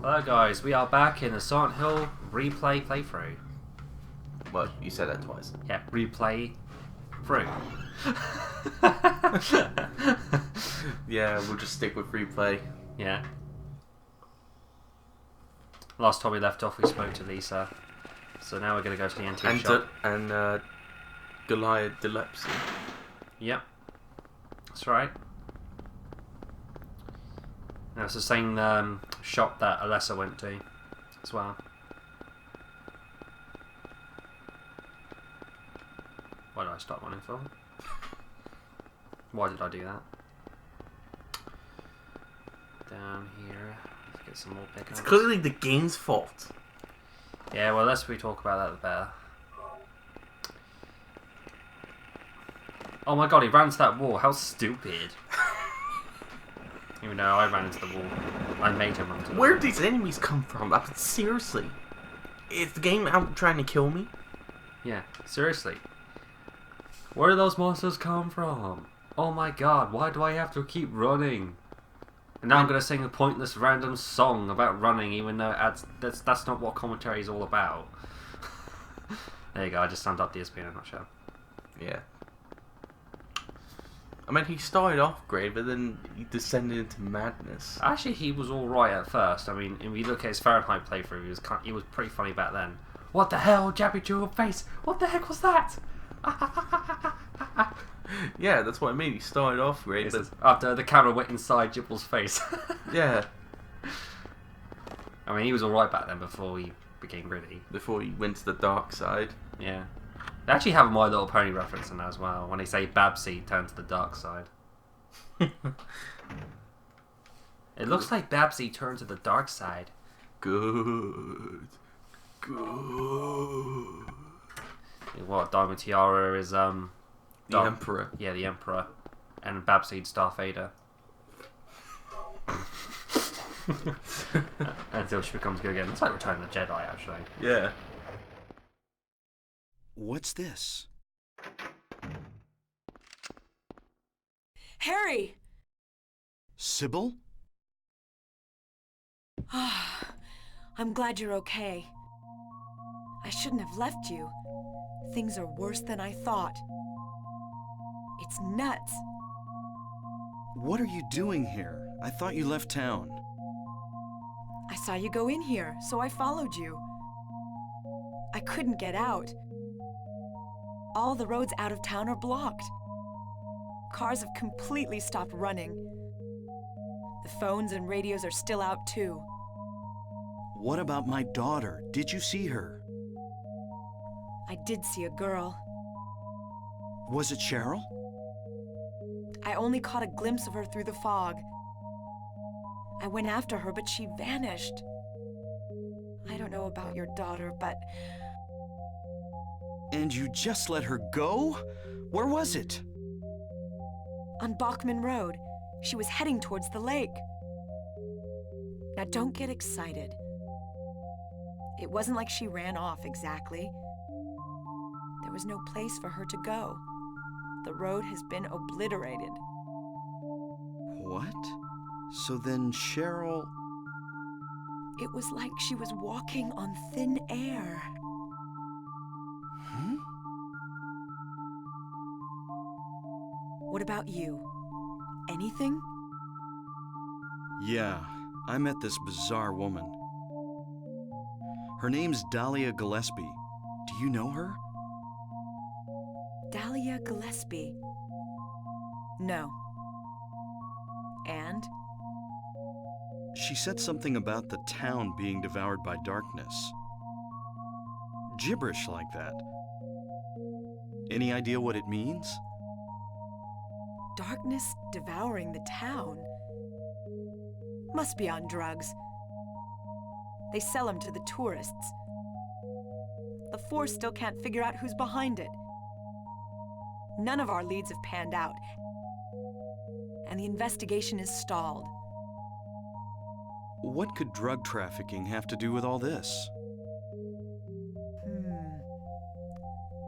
Hello guys, we are back in the Silent Hill replay playthrough. Well, you said that twice. Yeah, replay through. Yeah, we'll just stick with replay. Yeah. Last time we left off, we spoke to Lisa. So now we're going to go to the antique shop. And Goliath Deluxe. Yep. That's right. And it's the same shop that Alessa went to as well. Why did I start running for? Why did I do that? Down here. Let's get some more pickups. It's clearly the game's fault. Yeah, well, the less we talk about that, the better. Oh my god, he ran to that wall. How stupid. Even though I ran into the wall. I made him run to the wall. Where did these enemies come from? Seriously. Is the game out trying to kill me? Yeah, seriously. Where do those monsters come from? Oh my god, why do I have to keep running? And now I'm going to sing a pointless random song about running, even though that's not what commentary is all about. There you go, I just summed up the SP in a nutshell. Yeah. I mean, he started off great, but then he descended into madness. Actually, he was alright at first. I mean, if you look at his Fahrenheit playthrough, he was pretty funny back then. What the hell? Jabbed you in the face? What the heck was that? Yeah, that's what I mean. He started off great, but after the camera went inside Jibble's face. yeah. I mean, he was alright back then before he became gritty. Before he went to the dark side. Yeah. They actually have a My Little Pony reference in that as well, when they say Babsy turned to the dark side. It looks like Babsy turned to the dark side. Good. Good. What, Diamond Tiara is, The Emperor. Yeah, the Emperor. And Babsy's Darth Vader. Until she becomes good again. It's like Return of the Jedi, actually. Yeah. What's this? Harry! Sybil? I'm glad you're okay. I shouldn't have left you. Things are worse than I thought. It's nuts. What are you doing here? I thought you left town. I saw you go in here, so I followed you. I couldn't get out. All the roads out of town are blocked. Cars have completely stopped running. The phones and radios are still out too. What about my daughter? Did you see her? I did see a girl. Was it Cheryl? I only caught a glimpse of her through the fog. I went after her, but she vanished. I don't know about your daughter, but... And you just let her go? Where was it? On Bachman Road. She was heading towards the lake. Now don't get excited. It wasn't like she ran off exactly. There was no place for her to go. The road has been obliterated. What? So then Cheryl... It was like she was walking on thin air. Hmm? What about you? Anything? Yeah, I met this bizarre woman. Her name's Dahlia Gillespie. Do you know her? Dahlia Gillespie. No. And? She said something about the town being devoured by darkness. Gibberish like that. Any idea what it means? Darkness devouring the town? Must be on drugs. They sell them to the tourists. The Force still can't figure out who's behind it. None of our leads have panned out, and the investigation is stalled. What could drug trafficking have to do with all this?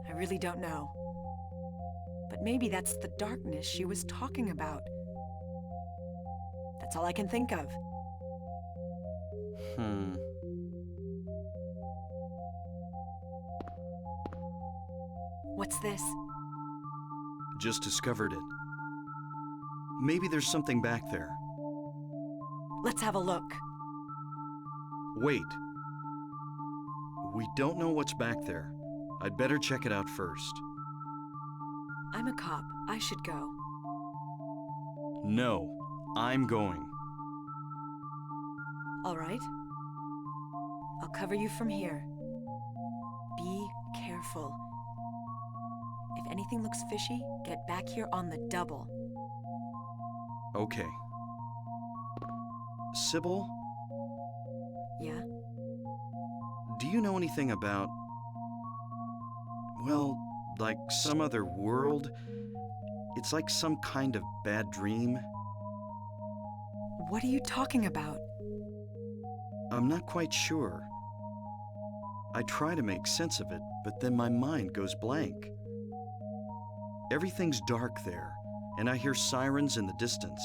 I really don't know. But maybe that's the darkness she was talking about. That's all I can think of. What's this? Just discovered it. Maybe there's something back there. Let's have a look. Wait. We don't know what's back there. I'd better check it out first. I'm a cop. I should go. No, I'm going. All right. I'll cover you from here. Be careful. If anything looks fishy, get back here on the double. Okay. Sybil, Yeah? do you know anything about, well, like some other world? It's like some kind of bad dream. What are you talking about? I'm not quite sure. I try to make sense of it, but then my mind goes blank. Everything's dark there, and I hear sirens in the distance.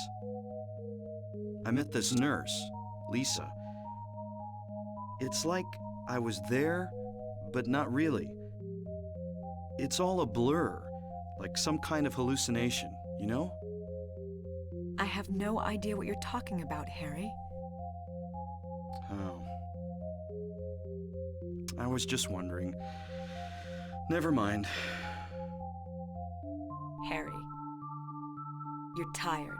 I met this nurse, Lisa. It's like I was there, but not really. It's all a blur, like some kind of hallucination, you know? I have no idea what you're talking about, Harry. Oh. I was just wondering. Never mind. Harry, you're tired.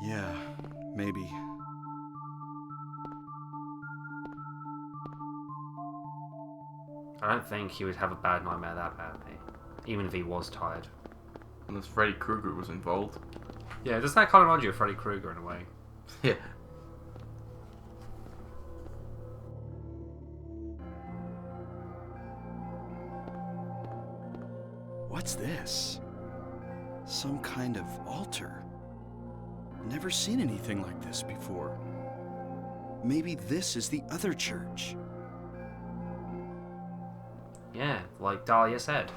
Yeah, maybe. I don't think he would have a bad nightmare that badly, even if he was tired. Unless Freddy Krueger was involved. Yeah, does that kind of remind you of Freddy Krueger in a way? Yeah. What's this? Some kind of altar. Never seen anything like this before. Maybe this is the other church. Yeah, like Dahlia said.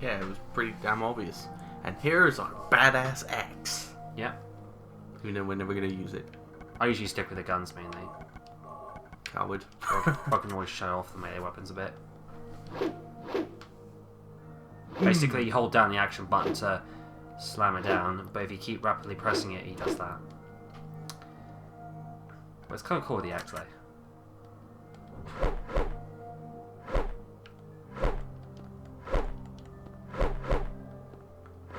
Yeah, it was pretty damn obvious. And here's our badass axe. Yep. You know we're never gonna use it. I usually stick with the guns mainly. Coward. I can always show off the melee weapons a bit. Basically, you hold down the action button to slam it down, but if you keep rapidly pressing it, he does that. But it's kind of cool with the axe though.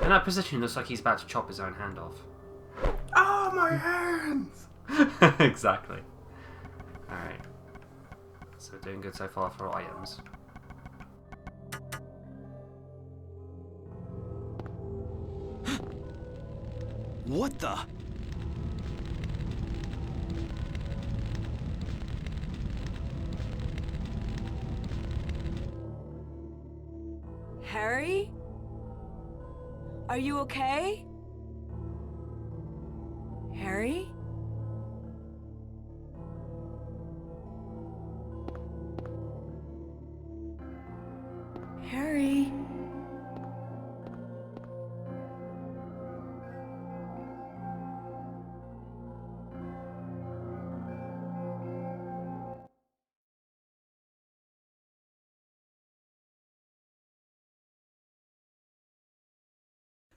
In that position, it looks like he's about to chop his own hand off. Oh, my hands! Exactly. Alright. So we're doing good so far for items. What the? Harry? Are you okay? Harry? Harry?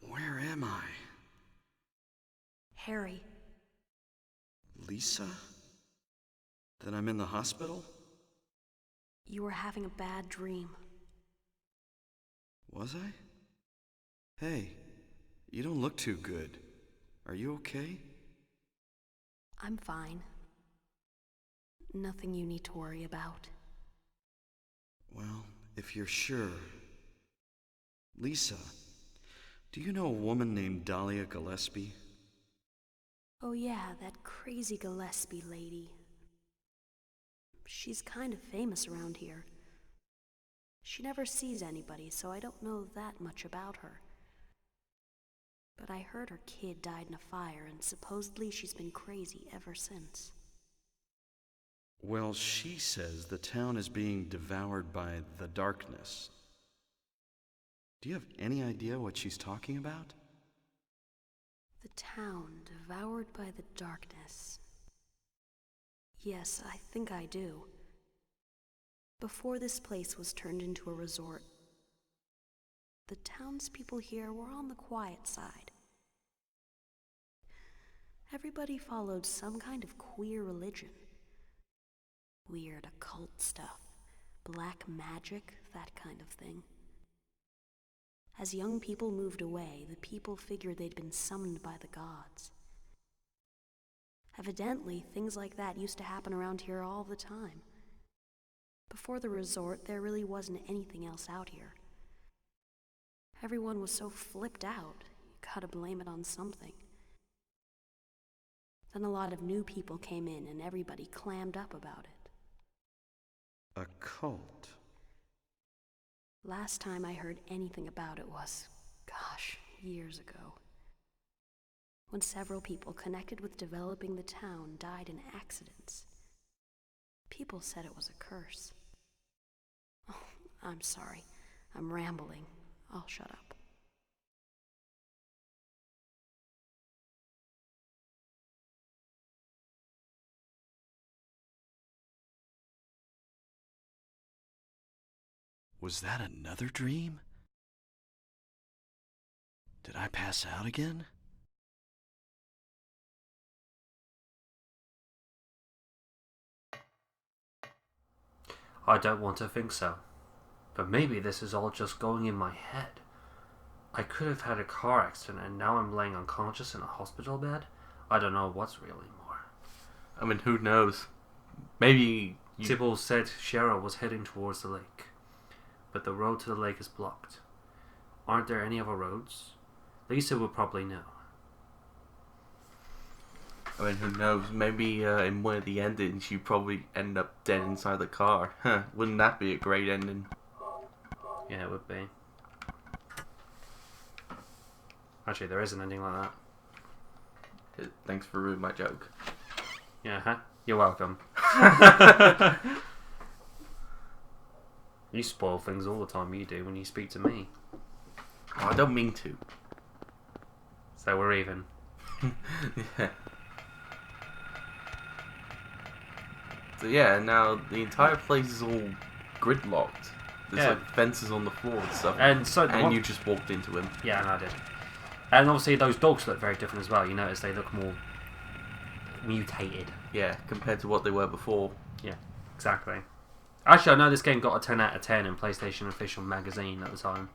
Where am I? Harry. Lisa? Then I'm in the hospital? You were having a bad dream. Was I? Hey, you don't look too good. Are you okay? I'm fine. Nothing you need to worry about. Well, if you're sure. Lisa, do you know a woman named Dahlia Gillespie? Oh yeah, that crazy Gillespie lady. She's kind of famous around here. She never sees anybody, so I don't know that much about her. But I heard her kid died in a fire, and supposedly she's been crazy ever since. Well, she says the town is being devoured by the darkness. Do you have any idea what she's talking about? The town devoured by the darkness. Yes, I think I do. Before this place was turned into a resort, the townspeople here were on the quiet side. Everybody followed some kind of queer religion. Weird occult stuff, black magic, that kind of thing. As young people moved away, the people figured they'd been summoned by the gods. Evidently, things like that used to happen around here all the time. Before the resort, there really wasn't anything else out here. Everyone was so flipped out, you gotta blame it on something. Then a lot of new people came in and everybody clammed up about it. A cult. Last time I heard anything about it was, gosh, years ago. When several people connected with developing the town died in accidents. People said it was a curse. Oh, I'm sorry. I'm rambling. I'll shut up. Was that another dream? Did I pass out again? I don't want to think so. But maybe this is all just going in my head. I could have had a car accident and now I'm laying unconscious in a hospital bed. I don't know what's real anymore. I mean, who knows? Maybe Sybil said Cheryl was heading towards the lake. But the road to the lake is blocked. Aren't there any other roads? Lisa would probably know. I mean, who knows? Maybe in one of the endings you probably end up dead inside the car. Huh, wouldn't that be a great ending? Yeah, it would be. Actually, there is an ending like that. Thanks for ruining my joke. Yeah, huh? You're welcome. You spoil things all the time, you do, when you speak to me. Oh, I don't mean to. So we're even. Yeah. So yeah, now the entire place is all gridlocked. There's Yeah. like fences on the floor and stuff. And so and you just walked into him. Yeah, no, I did. And obviously those dogs look very different as well. You notice they look more mutated. Yeah, compared to what they were before. Yeah, exactly. Actually, I know this game got a 10 out of 10 in PlayStation Official Magazine at the time.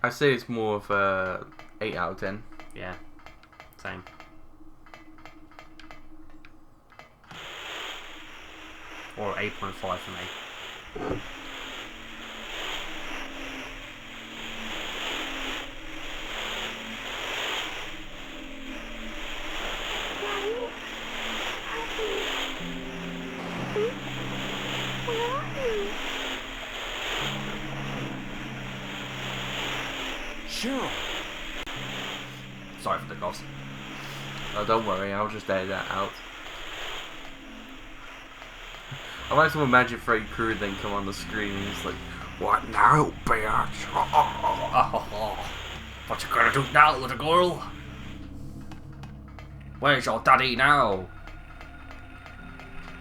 I say it's more of a 8 out of 10. Yeah, same. Or 8.5 for me. Cheryl! Sorry for the coughs. Oh, don't worry, I'll just edit that out. I like to imagine Freddy Krueger then come on the screen and he's like, "What now, bitch? What you gonna do now, little girl? Where's your daddy now?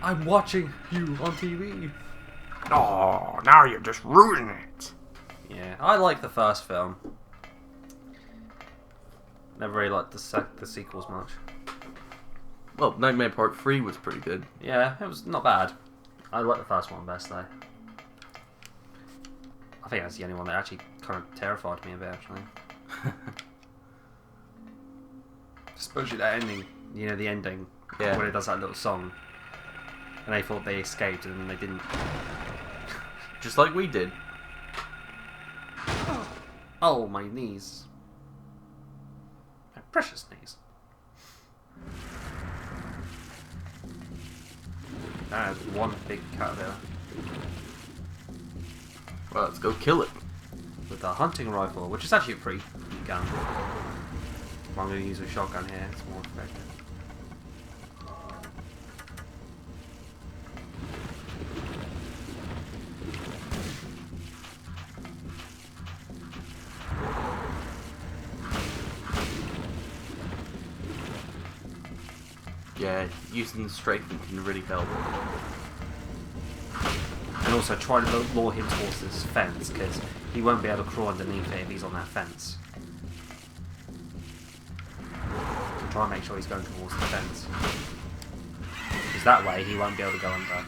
I'm watching you on TV. Oh, now you're just ruining it." Yeah, I like the first film. Never really liked the sequels much. Well, Nightmare Part 3 was pretty good. Yeah, it was not bad. I like the first one best though. I think that's the only one that actually kind of terrified me a bit actually. Especially that ending, you know, the ending, Yeah. when it does that little song. And they thought they escaped and then they didn't. Just like we did. Oh, my knees. My precious knees. That is one big cat there. Well, let's go kill it. With a hunting rifle, which is actually a pretty neat gun. I'm going to use a shotgun here, it's more effective. Yeah, using the strafing can really help. and also try to lure him towards this fence, because he won't be able to crawl underneath it if he's on that fence. And try and make sure he's going towards the fence, because that way he won't be able to go under.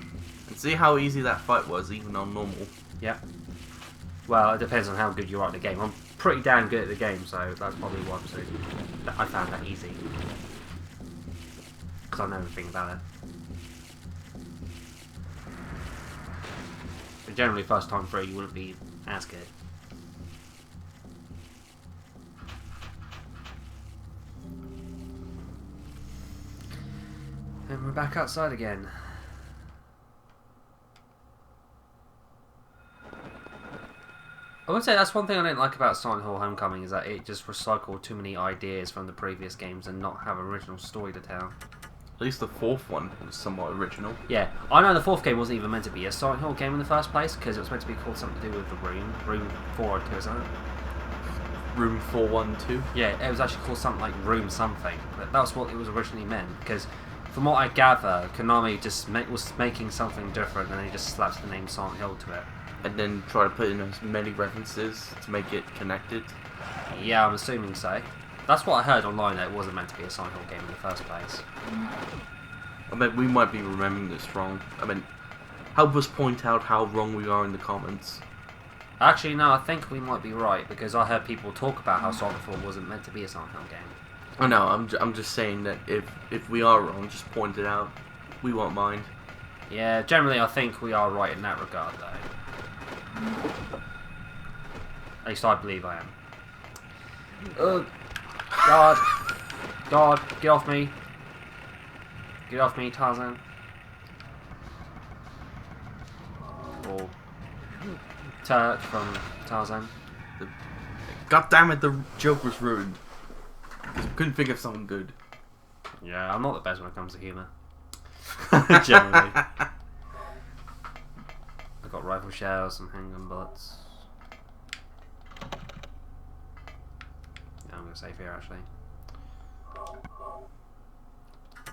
And see how easy that fight was, even on normal. Yep. Well, it depends on how good you are at the game. I'm pretty damn good at the game, so that's probably why I found that easy. Because I know everything about it. But generally, first time through, you wouldn't be as good. And we're back outside again. I would say that's one thing I didn't like about Silent Hill Homecoming, is that it just recycled too many ideas from the previous games and not have an original story to tell. At least the fourth one was somewhat original. Yeah, I know the fourth game wasn't even meant to be a Silent Hill game in the first place, because it was meant to be called something to do with the Room 412 or something. Room 412? Yeah, it was actually called something like Room something, but that was what it was originally meant, because from what I gather, Konami just was making something different and they just slapped the name Silent Hill to it. And then try to put in as many references to make it connected. Yeah, I'm assuming so. That's what I heard online, that it wasn't meant to be a Silent Hill game in the first place. I mean, we might be remembering this wrong. I mean, help us point out how wrong we are in the comments. Actually, no, I think we might be right, because I heard people talk about how Silent Hill wasn't meant to be a Silent Hill game. I know, I'm just saying that if we are wrong, just point it out. We won't mind. Yeah, generally I think we are right in that regard, though. At least I believe I am. Ugh. God. God, get off me. Get off me, Tarzan. Or Turk from Tarzan. God damn it, the joke was ruined. Because we couldn't think of something good. Yeah, I'm not the best when it comes to humour. Generally. I've got rifle shells, some handgun bullets. Yeah, I'm going to save here actually.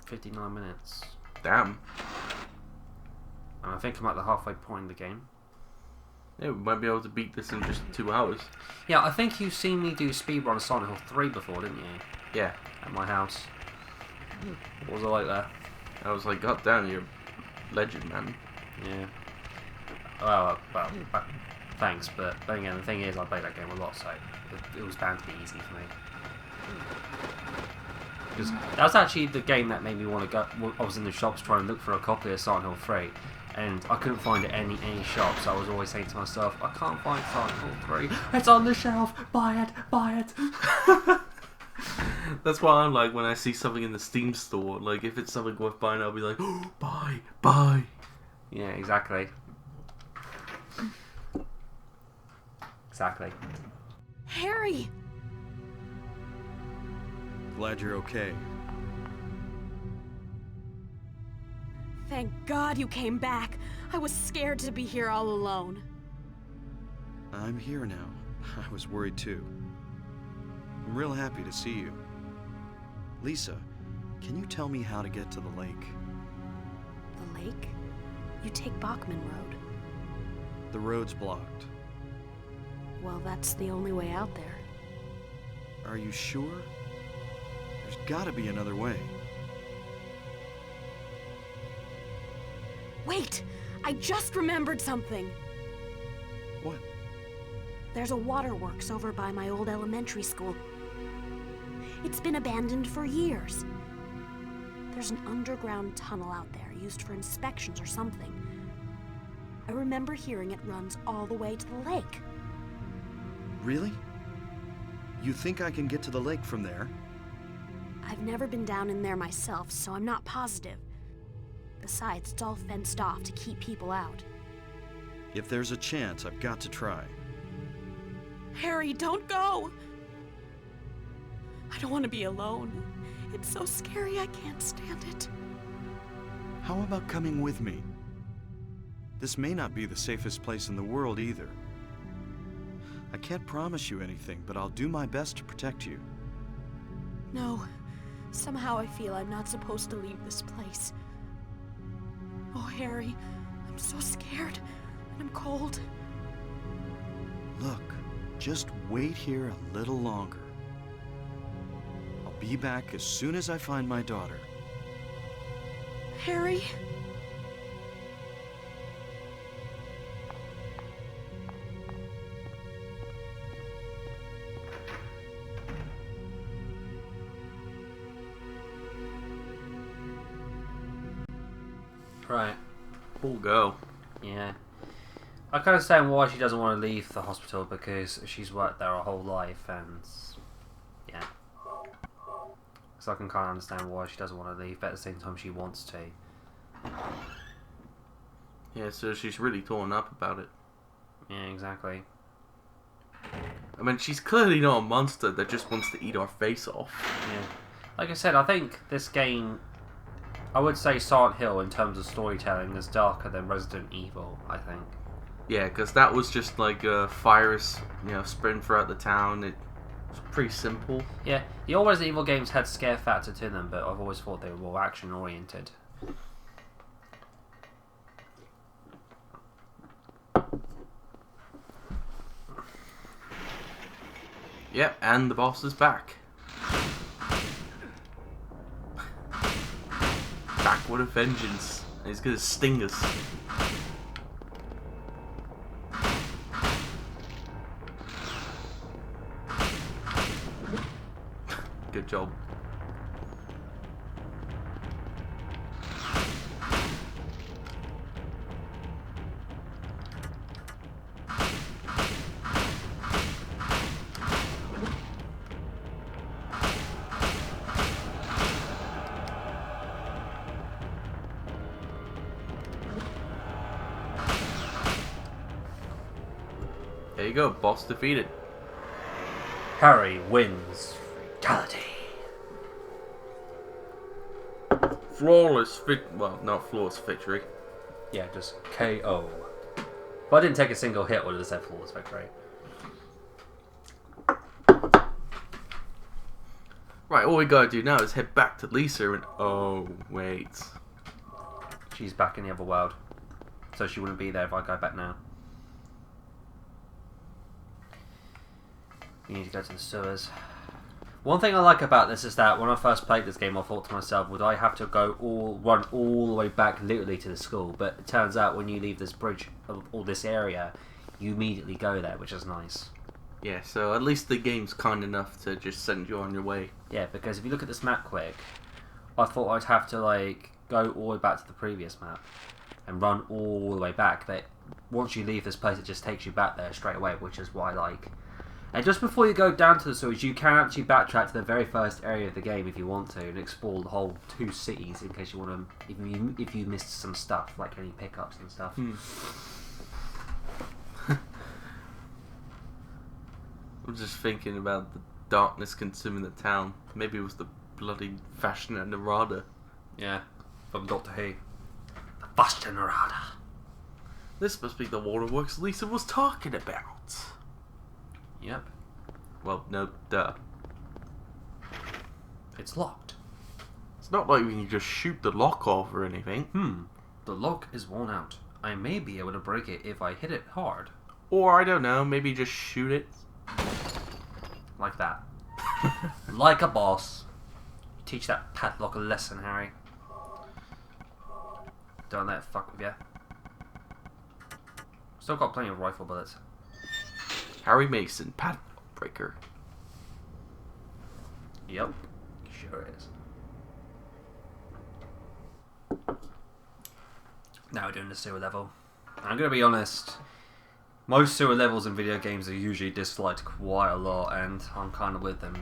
59 minutes. Damn. And I think I'm at the halfway point in the game. Yeah, we might be able to beat this in just 2 hours. Yeah, I think you've seen me do speedrun Silent Hill 3 before, didn't you? Yeah. At my house. What was it like there? I was like, God damn, you're a legend, man. Yeah. Well, thanks, but then again, the thing is, I played that game a lot, so it was bound to be easy for me. Because that was actually the game that made me want to go. I was in the shops trying to look for a copy of Silent Hill 3, and I couldn't find it any shops. So I was always saying to myself, I can't find Silent Hill 3. It's on the shelf. Buy it. Buy it. That's why I'm like, when I see something in the Steam store, like if it's something worth buying, I'll be like, oh, buy. Yeah, exactly. Exactly. Harry! Glad you're okay. Thank God you came back. I was scared to be here all alone. I'm here now. I was worried too. I'm real happy to see you. Lisa, can you tell me how to get to the lake? The lake? You take Bachman Road. The road's blocked. Well, that's the only way out there. Are you sure? There's gotta be another way. Wait! I just remembered something! What? There's a waterworks over by my old elementary school. It's been abandoned for years. There's an underground tunnel out there used for inspections or something. I remember hearing it runs all the way to the lake. Really? You think I can get to the lake from there? I've never been down in there myself, so I'm not positive. Besides, it's all fenced off to keep people out. If there's a chance, I've got to try. Harry, don't go! I don't want to be alone. It's so scary, I can't stand it. How about coming with me? This may not be the safest place in the world either. I can't promise you anything, but I'll do my best to protect you. No. Somehow I feel I'm not supposed to leave this place. Oh, Harry, I'm so scared. I'm cold. Look, just wait here a little longer. I'll be back as soon as I find my daughter. Harry? Right. Poor girl. Yeah. I can understand why she doesn't want to leave the hospital because she's worked there her whole life and yeah. So I can kind of understand why she doesn't want to leave, but at the same time she wants to. Yeah, so she's really torn up about it. Yeah, exactly. I mean, she's clearly not a monster that just wants to eat our face off. Yeah. Like I said, I think this game, I would say Silent Hill in terms of storytelling is darker than Resident Evil, I think. Yeah, because that was just like a virus, spreading throughout the town. It was pretty simple. Yeah, the old Resident Evil games had scare factor to them, but I've always thought they were more action oriented. Yep, and the boss is back. Back with a vengeance. He's gonna sting us. Good job. There you go, boss defeated. Harry wins. Fatality. Flawless well, not flawless victory. Yeah, just KO. But I didn't take a single hit, would have said flawless victory. Right, all we gotta do now is head back to Lisa and... Oh, wait. She's back in the other world. So she wouldn't be there if I go back now. We need to go to the sewers. One thing I like about this is that when I first played this game, I thought to myself, would I have to run all the way back literally to the school? But it turns out when you leave this bridge or this area, you immediately go there, which is nice. Yeah, so at least the game's kind enough to just send you on your way. Yeah, because if you look at this map quick, I thought I'd have to like go all the way back to the previous map and run all the way back. But once you leave this place, it just takes you back there straight away, which is what I like. And just before you go down to the sewers, you can actually backtrack to the very first area of the game if you want to, and explore the whole 2 cities in case you want to, if you missed some stuff, like any pickups and stuff. I'm just thinking about the darkness consuming the town. Maybe it was the bloody Fashioner Narada. Yeah, from Doctor Who. The Fashioner Narada. This must be the waterworks Lisa was talking about. Yep. Well, no, duh. It's locked. It's not like we can just shoot the lock off or anything. The lock is worn out. I may be able to break it if I hit it hard. Or, I don't know, maybe just shoot it. Like that. Like a boss. Teach that padlock a lesson, Harry. Don't let it fuck with you. Still got plenty of rifle bullets. Harry Mason, padlock breaker. Yep. Sure is. Now we're doing the sewer level. I'm going to be honest. Most sewer levels in video games are usually disliked quite a lot, and I'm kind of with them.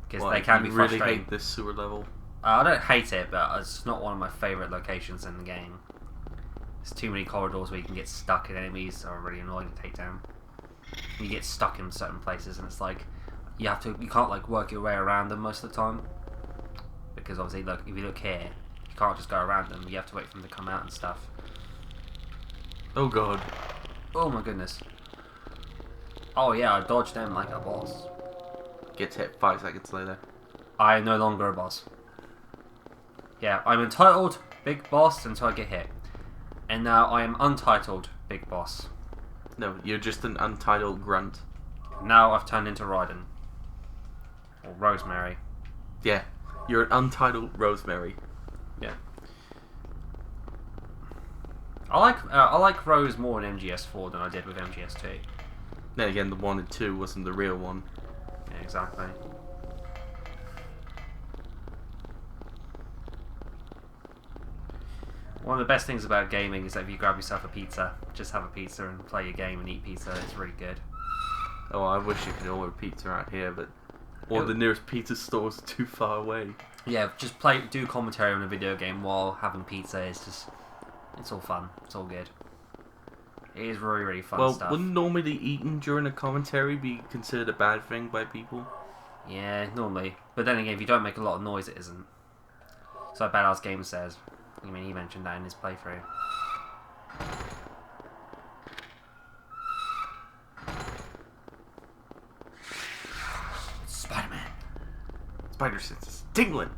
Because they can be frustrating. You really hate this sewer level? I don't hate it, but it's not one of my favourite locations in the game. There's too many corridors where you can get stuck in enemies that are really annoying to take down. You get stuck in certain places, and it's like you can't like work your way around them most of the time. Because obviously, look, if you look here, you can't just go around them. You have to wait for them to come out and stuff. Oh god. Oh my goodness. Oh yeah, I dodged them like a boss. Gets hit 5 seconds later. I am no longer a boss. Yeah, I'm entitled big boss until I get hit. And now I am untitled Big Boss. No, you're just an untitled grunt. Now I've turned into Raiden. Or Rosemary. Yeah, you're an untitled Rosemary. Yeah. I like Rose more in MGS4 than I did with MGS2. Then again, the 1 and 2 wasn't the real one. Yeah, exactly. One of the best things about gaming is that if you grab yourself a pizza, just have a pizza and play your game and eat pizza. It's really good. Oh, I wish you could order pizza out here, but all the nearest pizza stores are too far away. Yeah, just do commentary on a video game while having pizza. It's all fun. It's all good. It is really, really fun stuff. Wouldn't normally eating during a commentary be considered a bad thing by people? Yeah, normally. But then again, if you don't make a lot of noise, it isn't. So Badass Gamer says. I mean, he mentioned that in his playthrough. Spider-Man. Spider senses tingling.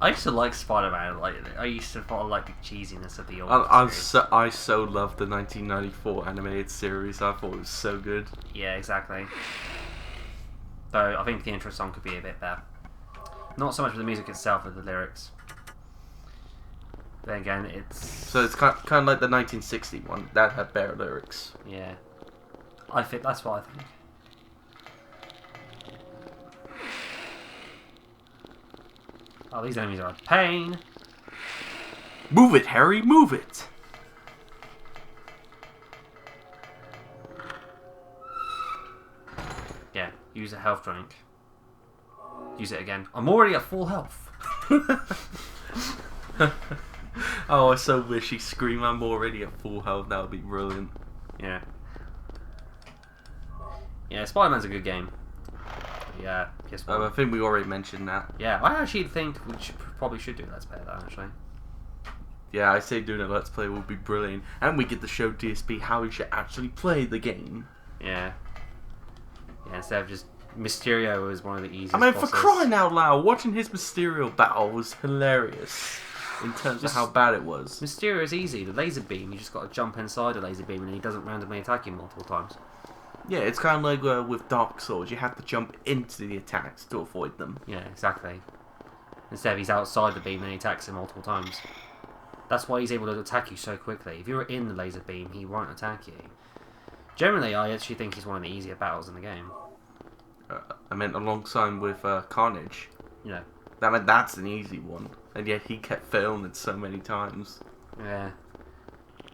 I used to like Spider-Man. I used to like the cheesiness of the old series. I so loved the 1994 animated series. I thought it was so good. Yeah, exactly. Though I think the intro song could be a bit better. Not so much with the music itself, but the lyrics. Then again, so it's kind of like the 1960 one that had better lyrics. Yeah, I think that's what I think. Oh, these enemies are a pain. Move it, Harry, move it. Yeah, use a health drink. Use it again. I'm already at full health. Oh, I so wish he'd scream, I'm already at full health. That would be brilliant. Yeah. Yeah, Spider-Man's a good game. Yeah, PS1. I think we already mentioned that. Yeah, I actually think we probably should do Let's Play that, actually. Yeah, I say doing a Let's Play would be brilliant. And we get to show DSP how he should actually play the game. Yeah. Yeah, instead of just... Mysterio was one of the easiest I mean, bosses. for crying out loud, watching his Mysterio battle was hilarious. In terms of how bad it was. Mysterio is easy. The laser beam, you just got to jump inside a laser beam and he doesn't randomly attack you multiple times. Yeah, it's kind of like with Dark Souls. You have to jump into the attacks to avoid them. Yeah, exactly. Instead, he's outside the beam and he attacks him multiple times. That's why he's able to attack you so quickly. If you're in the laser beam, he won't attack you. Generally, I actually think he's one of the easier battles in the game. I meant alongside with Carnage. Yeah. That's an easy one. And yet he kept failing it so many times. Yeah.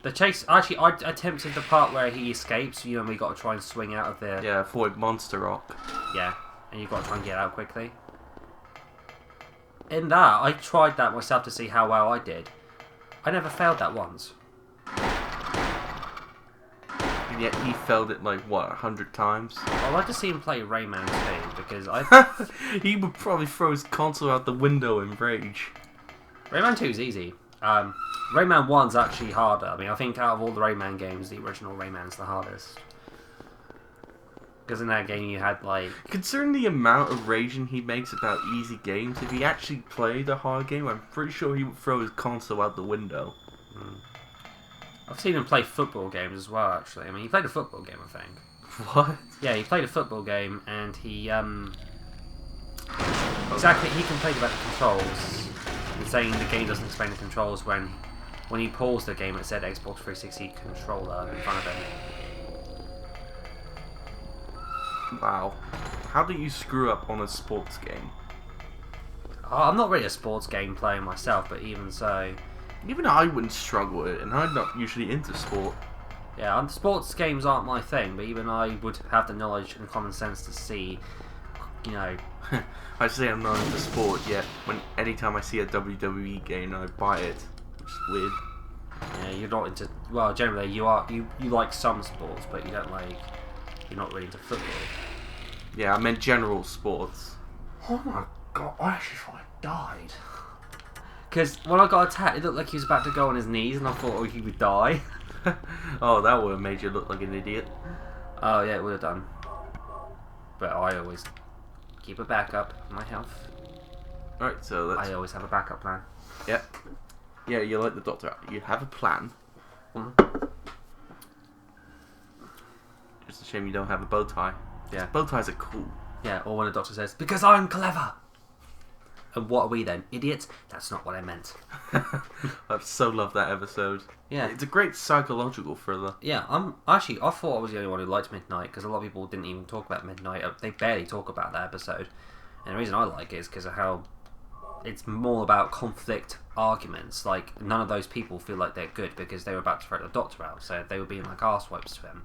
The chase... Actually, I attempted the part where he escapes. You know, we got to try and swing out of the... Yeah, avoid Monster Rock. Yeah. And you've got to try and get out quickly. In that, I tried that myself to see how well I did. I never failed that once. And yet he failed it like, what, 100 times? I'd like to see him play Rayman 2, because I... He would probably throw his console out the window in rage. Rayman 2 is easy. Rayman 1's actually harder. I mean, I think out of all the Rayman games, the original Rayman's the hardest. Because in that game you had, like... Considering the amount of raging he makes about easy games, if he actually played a hard game, I'm pretty sure he would throw his console out the window. I've seen him play football games as well, actually. I mean, he played a football game, I think. What? Yeah, he played a football game, and he, Exactly, he complained about the controls, and saying the game doesn't explain the controls when he paused the game it said Xbox 360 controller in front of him. Wow. How do you screw up on a sports game? I'm not really a sports game player myself, but even so... Even I wouldn't struggle with it, and I'm not usually into sport. Yeah, sports games aren't my thing, but even I would have the knowledge and common sense to see, you know... I say I'm not into sport, yet anytime I see a WWE game, I buy it. Which is weird. Yeah, you're not into... Well, generally, you like some sports, but you don't like... You're not really into football. Yeah, I meant general sports. Oh my god, I actually thought I died. Because when I got attacked, it looked like he was about to go on his knees, and I thought he would die. Oh, that would have made you look like an idiot. Oh yeah, it would have done. But I always keep a backup for my health. Alright, so let's... I always have a backup plan. Yep. Yeah, you're like the doctor. You have a plan. Mhm. It's a shame you don't have a bow tie. Yeah. Bow ties are cool. Yeah, or when a doctor says, because I'm clever. And what are we then? Idiots? That's not what I meant. I so love that episode. Yeah. It's a great psychological thriller. Yeah, I thought I was the only one who liked Midnight, because a lot of people didn't even talk about Midnight. They barely talk about that episode. And the reason I like it is because of how it's more about conflict arguments. Like, none of those people feel like they're good because they were about to throw the doctor out, so they were being like arsewipes to him.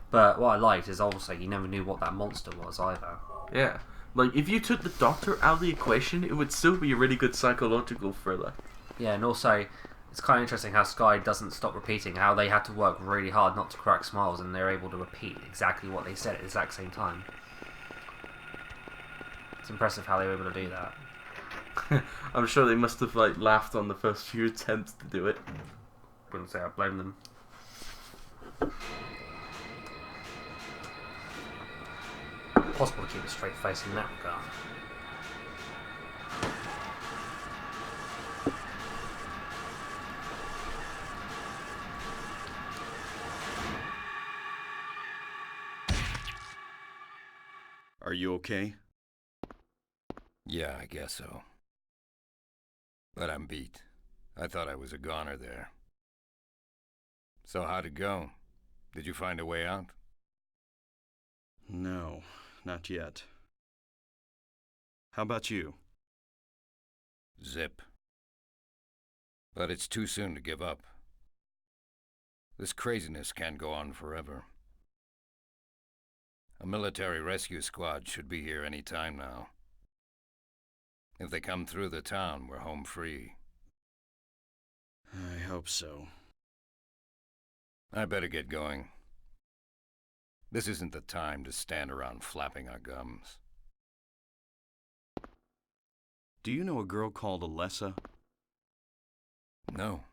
But what I liked is also you never knew what that monster was either. Yeah. Like, if you took the doctor out of the equation, it would still be a really good psychological thriller. Yeah, and also, it's kind of interesting how Sky doesn't stop repeating how they had to work really hard not to crack smiles, and they're able to repeat exactly what they said at the exact same time. It's impressive how they were able to do that. I'm sure they must have, like, laughed on the first few attempts to do it. Wouldn't say I blame them. Possible to keep a straight face in that regard. Are you okay? Yeah, I guess so. But I'm beat. I thought I was a goner there. So how'd it go? Did you find a way out? No, not yet. How about you? Zip. But it's too soon to give up. This craziness can't go on forever. A military rescue squad should be here any time now. If they come through the town, we're home free. I hope so. I better get going. This isn't the time to stand around flapping our gums. Do you know a girl called Alessa? No.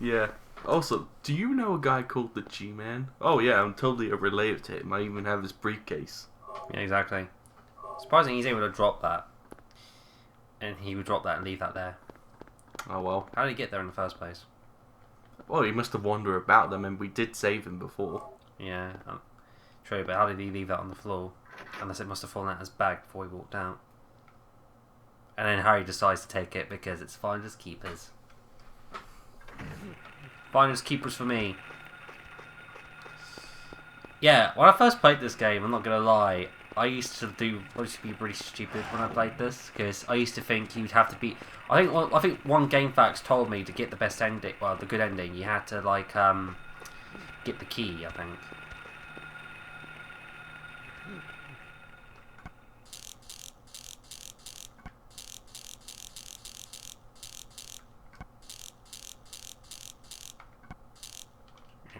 Yeah. Also, do you know a guy called the G-Man? Oh yeah, I'm totally related to him. I even have his briefcase. Yeah, exactly. Surprising he's able to drop that. And he would drop that and leave that there. Oh well. How did he get there in the first place? Well, he must have wondered about them, and we did save him before. Yeah, true, but how did he leave that on the floor? Unless it must have fallen out of his bag before he walked out. And then Harry decides to take it because it's finders keepers. Finders keepers for me. Yeah, when I first played this game, I'm not gonna lie, I used to be really stupid when I played this because I used to think you'd have to be. I think one GameFAQs told me to get the best ending, well, the good ending, you had to like get the key. I think.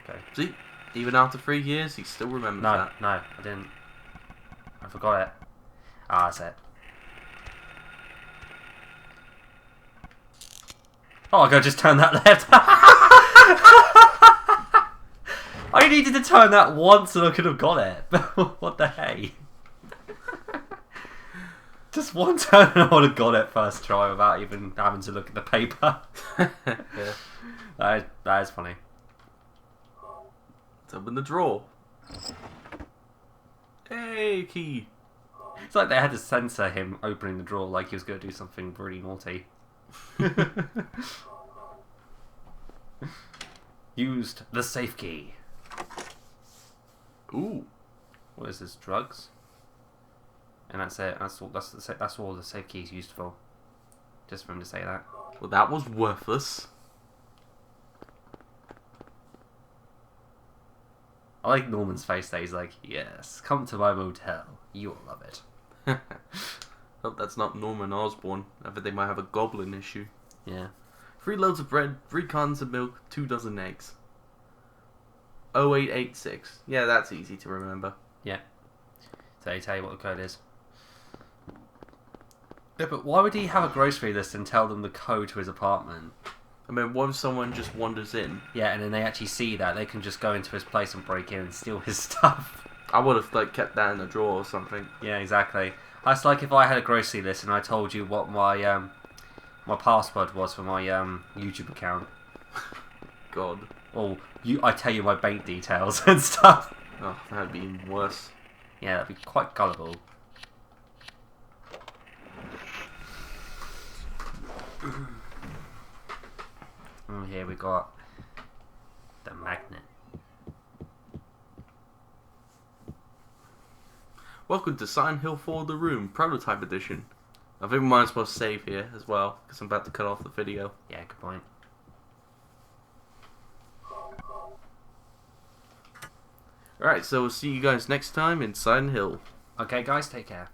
Okay. See, even after 3 years, he still remembers No, that. no, I didn't. I forgot it. Ah, that's it. Oh, I gotta just turn that left. I needed to turn that once and I could have got it. What the hey? Just one turn and I would have got it first try without even having to look at the paper. Yeah. That is funny. Let's open the drawer. Hey, key. It's like they had to censor him opening the drawer like he was going to do something really naughty. Used the safe key. Ooh. What is this? Drugs? And that's it. That's all the safe key's used for. Just for him to say that. Well, that was worthless. I like Norman's face there. He's like, yes, come to my motel. You'll love it. Hope that's not Norman Osborn. I think they might have a goblin issue. Yeah. 3 loaves of bread, 3 cartons of milk, 2 dozen eggs. 0886. Yeah, that's easy to remember. Yeah. So they tell you what the code is. Yeah, but why would he have a grocery list and tell them the code to his apartment? I mean, what if someone just wanders in? Yeah, and then they actually see that, they can just go into his place and break in and steal his stuff. I would have like kept that in a drawer or something. Yeah, exactly. That's like if I had a grocery list and I told you what my my password was for my YouTube account. God. Or I tell you my bank details and stuff. Oh, that'd be even worse. Yeah, that'd be quite gullible. And here we got the magnet. Welcome to Silent Hill 4 The Room, Prototype Edition. I think we might as well save here as well, because I'm about to cut off the video. Yeah, good point. Alright, so we'll see you guys next time in Silent Hill. Okay, guys, take care.